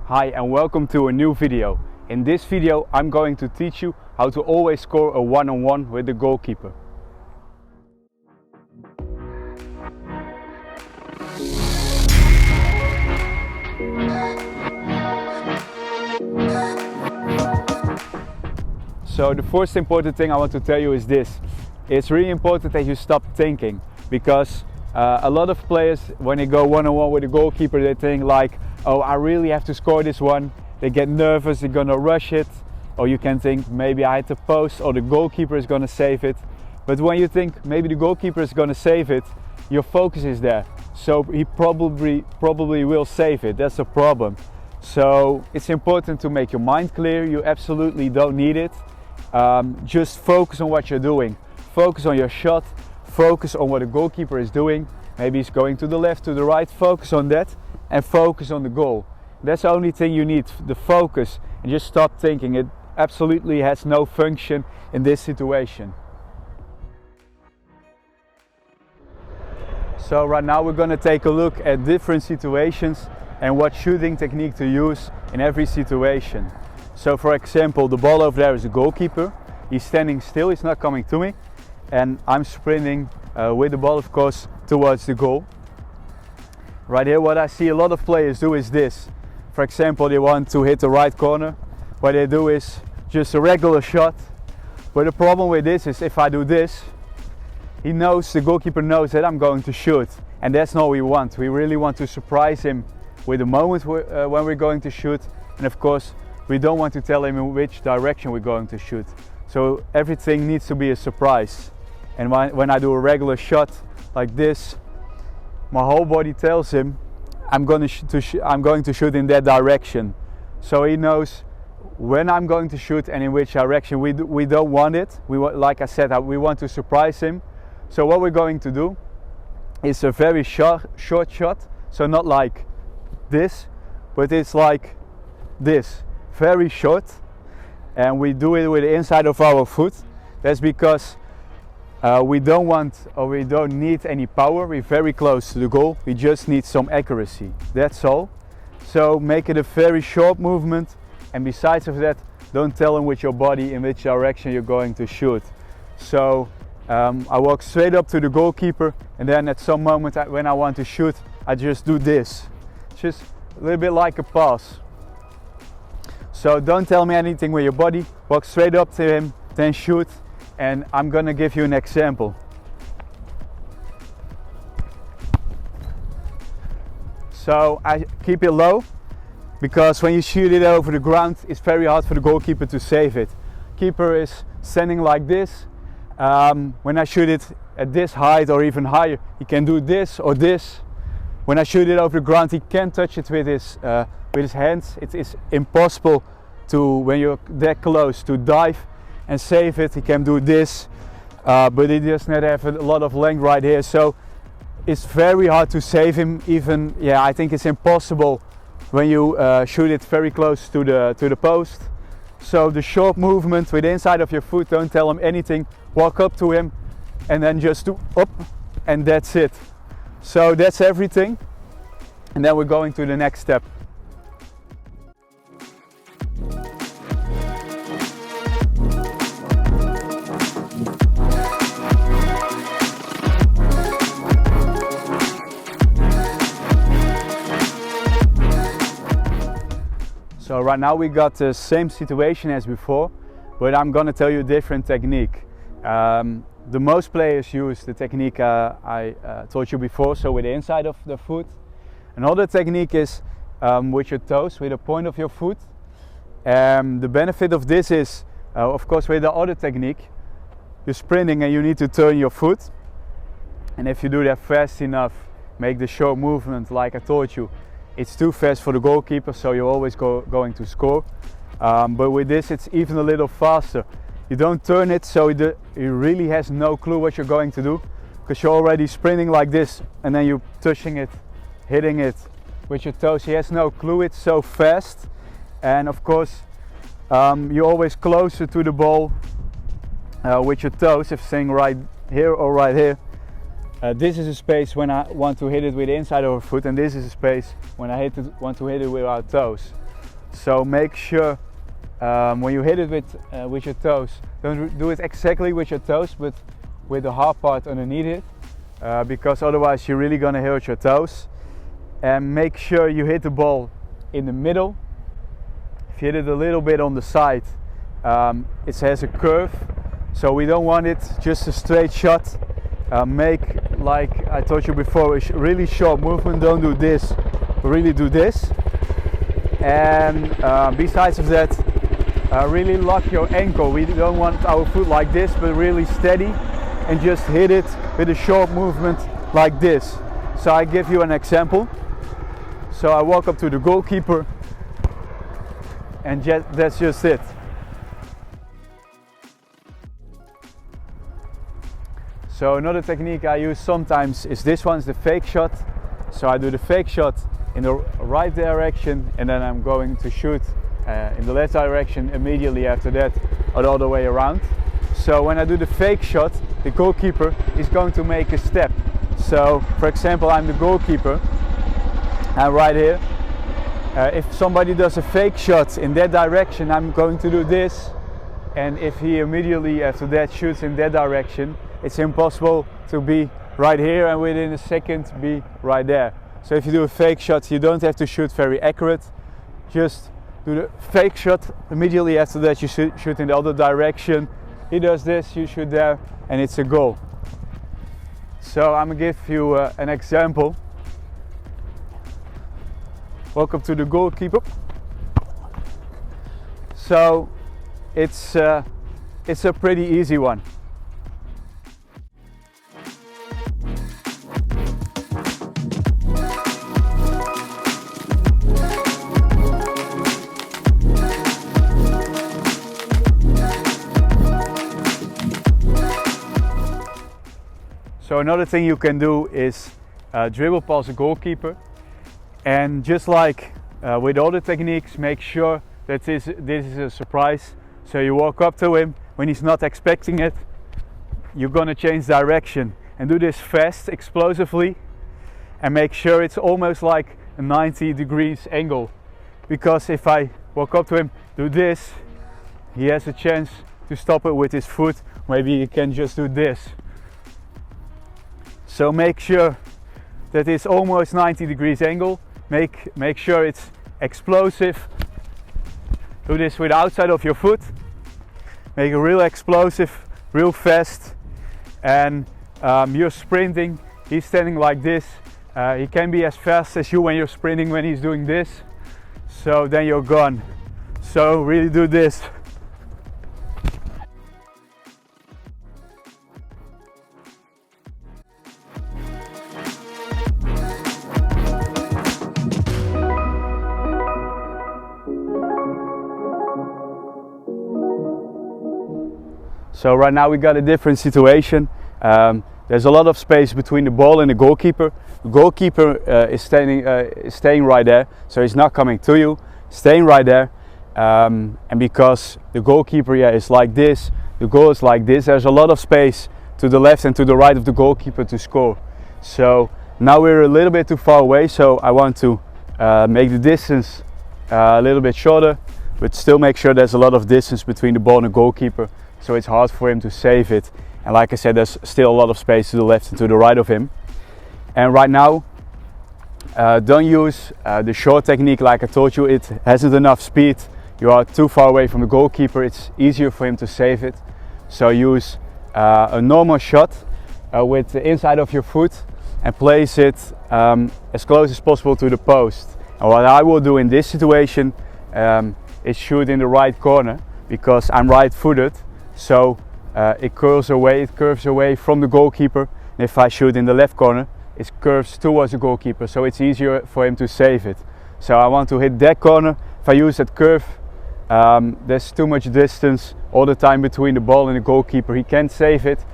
Hi and welcome to a new video. In this video I'm going to teach you how to always score a one-on-one with the goalkeeper. So the first important thing I want to tell you is this. It's really important that you stop thinking, because a lot of players, when they go one-on-one with the goalkeeper, they think like, oh, I really have to score this one. They get nervous, they're gonna rush it. Or you can think, maybe I hit the post or the goalkeeper is gonna save it. But when you think maybe the goalkeeper is gonna save it, your focus is there. So he probably will save it. That's the problem. So it's important to make your mind clear. You absolutely don't need it. Just focus on what you're doing. Focus on your shot. Focus on what the goalkeeper is doing. Maybe he's going to the left, to the right. Focus on that and focus on the goal. That's the only thing you need, the focus, and just stop thinking. It absolutely has no function in this situation. So right now we're going to take a look at different situations and what shooting technique to use in every situation. So for example, the ball over there is the goalkeeper. He's standing still, he's not coming to me. And I'm sprinting with the ball, of course, towards the goal. Right here, what I see a lot of players do is this. For example, they want to hit the right corner. What they do is just a regular shot. But the problem with this is if I do this, the goalkeeper knows that I'm going to shoot. And that's not what we want. We really want to surprise him with the moment when we're going to shoot. And of course, we don't want to tell him in which direction we're going to shoot. So everything needs to be a surprise. And when I do a regular shot like this, my whole body tells him I'm going to shoot in that direction. So he knows when I'm going to shoot and in which direction. We don't want it. Like I said, we want to surprise him. So what we're going to do is a very short shot. So not like this, but it's like this, very short. And we do it with the inside of our foot. That's because we don't need any power. We're very close to the goal. We just need some accuracy. That's all. So make it a very short movement. And besides of that, don't tell him with your body in which direction you're going to shoot. So I walk straight up to the goalkeeper, and then at some moment when I want to shoot, I just do this. Just a little bit like a pass. So don't tell me anything with your body. Walk straight up to him, then shoot. And I'm gonna give you an example. So I keep it low, because when you shoot it over the ground, it's very hard for the goalkeeper to save it. Keeper is standing like this. When I shoot it at this height or even higher, he can do this or this. When I shoot it over the ground, he can't touch it with his hands. It is impossible when you're that close, to dive and save it. He can do this, but he does not have a lot of length right here, so it's very hard to save him. Even, yeah, I think it's impossible when you shoot it very close to the post. So the short movement with the inside of your foot, don't tell him anything. Walk up to him and then just do up, and that's it. So that's everything. And then we're going to the next step. So right now we got the same situation as before, but I'm gonna tell you a different technique. The most players use the technique I taught you before, so with the inside of the foot. Another technique is with your toes, with the point of your foot. The benefit of this is, of course, with the other technique, you're sprinting and you need to turn your foot. And if you do that fast enough, make the short movement like I taught you, it's too fast for the goalkeeper, so you're always going to score. But with this, it's even a little faster. You don't turn it, so he really has no clue what you're going to do, because you're already sprinting like this, and then you're touching it, hitting it with your toes. He has no clue, it's so fast. And of course, you're always closer to the ball with your toes, if saying right here or right here. This is a space when I want to hit it with the inside of our foot, and this is a space when I want to hit it with our toes. So make sure when you hit it with your toes, don't do it exactly with your toes, but with the hard part underneath it, because otherwise you're really gonna hurt your toes. And make sure you hit the ball in the middle. If you hit it a little bit on the side, it has a curve, so we don't want it just a straight shot. Make, like I told you before, a really short movement. Don't do this, but really do this. And besides of that, really lock your ankle. We don't want our foot like this, but really steady, and just hit it with a short movement like this. So I give you an example. So I walk up to the goalkeeper, and that's just it. So another technique I use sometimes is this one, the fake shot. So I do the fake shot in the right direction, and then I'm going to shoot in the left direction immediately after that, or the other way around. So when I do the fake shot, the goalkeeper is going to make a step. So for example, I'm the goalkeeper, and right here, if somebody does a fake shot in that direction, I'm going to do this, and if he immediately after that shoots in that direction, it's impossible to be right here and within a second be right there. So if you do a fake shot, you don't have to shoot very accurate. Just do the fake shot, immediately after that you shoot in the other direction. He does this, you shoot there, and it's a goal. So I'm gonna give you an example. Welcome to the goalkeeper. So it's a pretty easy one. So another thing you can do is dribble past the goalkeeper, and just like with all the techniques, make sure that this is a surprise. So you walk up to him when he's not expecting it, you're gonna change direction and do this fast, explosively, and make sure it's almost like a 90 degrees angle, because if I walk up to him, do this, he has a chance to stop it with his foot. Maybe he can just do this. So make sure that it's almost 90 degrees angle. Make sure it's explosive. Do this with the outside of your foot. Make it real explosive, real fast. And you're sprinting, he's standing like this. He can be as fast as you when you're sprinting when he's doing this. So then you're gone. So really do this. So right now we got a different situation. There's a lot of space between the ball and the goalkeeper. The goalkeeper is staying right there, so he's not coming to you, staying right there. And because the goalkeeper is like this, the goal is like this, there's a lot of space to the left and to the right of the goalkeeper to score. So now we're a little bit too far away, so I want to make the distance a little bit shorter, but still make sure there's a lot of distance between the ball and the goalkeeper, so it's hard for him to save it. And like I said, there's still a lot of space to the left and to the right of him. And right now, don't use the short technique like I told you. It hasn't enough speed. You are too far away from the goalkeeper. It's easier for him to save it. So use a normal shot with the inside of your foot and place it as close as possible to the post. And what I will do in this situation is shoot in the right corner, because I'm right-footed. So it curves away from the goalkeeper. And if I shoot in the left corner, it curves towards the goalkeeper, so it's easier for him to save it. So I want to hit that corner. If I use that curve, there's too much distance all the time between the ball and the goalkeeper. He can't save it.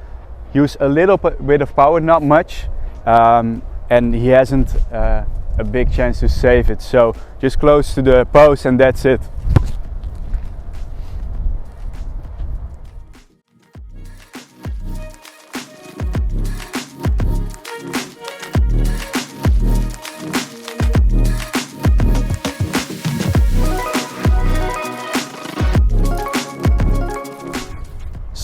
Use a little bit of power, not much, and he hasn't a big chance to save it. So just close to the post, and that's it.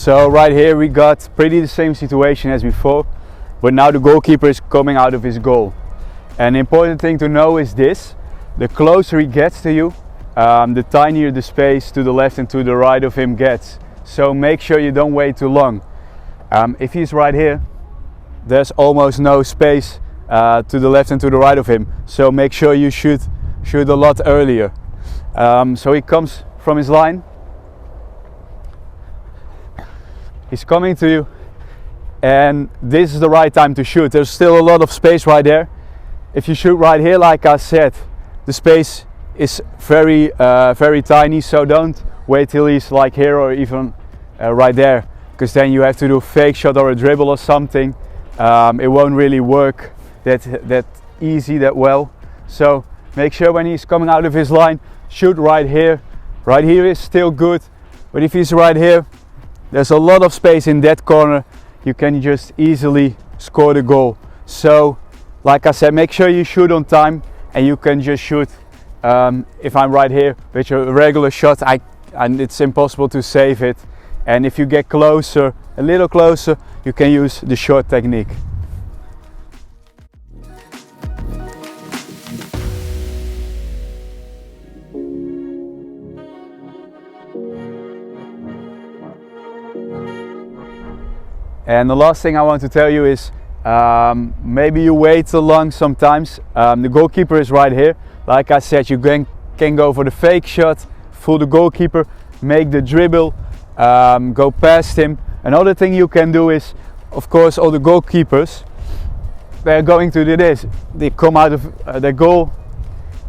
So right here we got pretty the same situation as before, but now the goalkeeper is coming out of his goal. An important thing to know is this: the closer he gets to you, the tinier the space to the left and to the right of him gets. So make sure you don't wait too long. If he's right here, there's almost no space to the left and to the right of him. So make sure you shoot a lot earlier. So he comes from his line. He's coming to you, and this is the right time to shoot. There's still a lot of space right there. If you shoot right here, like I said, the space is very tiny, so don't wait till he's like here or even right there, because then you have to do a fake shot or a dribble or something. It won't really work that easy, that well. So make sure when he's coming out of his line, shoot right here. Right here is still good, but if he's right here, there's a lot of space in that corner. You can just easily score the goal. So like I said, make sure you shoot on time, and you can just shoot. If I'm right here with a regular shot, and it's impossible to save it. And if you get closer, a little closer, you can use the short technique. And the last thing I want to tell you is, maybe you wait too long sometimes. The goalkeeper is right here. Like I said, you can go for the fake shot, fool the goalkeeper, make the dribble, go past him. Another thing you can do is, of course, all the goalkeepers, they're going to do this. They come out of their goal,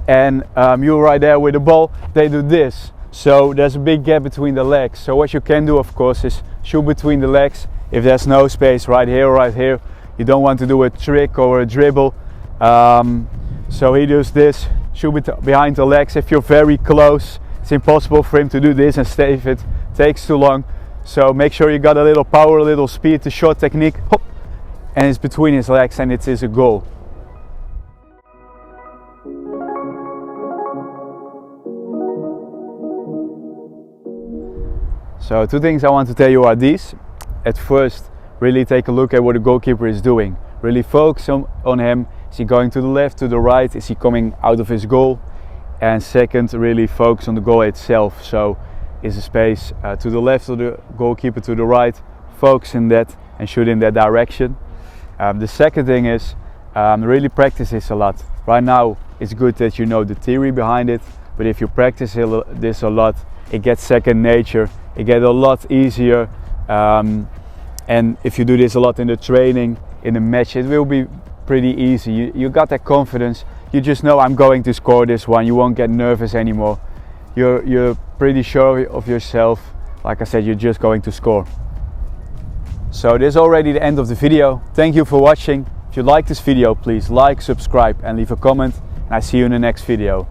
and you're right there with the ball, they do this. So there's a big gap between the legs. So what you can do, of course, is shoot between the legs. If there's no space right here or right here, you don't want to do a trick or a dribble. So he does this, shoot behind the legs. If you're very close, it's impossible for him to do this and stay if it takes too long. So make sure you got a little power, a little speed, the short technique, hop, and it's between his legs, and it is a goal. So two things I want to tell you are these. At first, really take a look at what the goalkeeper is doing. Really focus on him. Is he going to the left, to the right? Is he coming out of his goal? And second, really focus on the goal itself. So is the space to the left of the goalkeeper, to the right? Focus in that and shoot in that direction. The second thing is really practice this a lot. Right now it's good that you know the theory behind it, but if you practice this a lot, it gets second nature. It gets a lot easier. And if you do this a lot in the training, in the match, it will be pretty easy. You got that confidence. You just know, I'm going to score this one. You won't get nervous anymore. You're pretty sure of yourself. Like I said, you're just going to score. So this is already the end of the video. Thank you for watching. If you like this video, please like, subscribe and leave a comment. And I see you in the next video.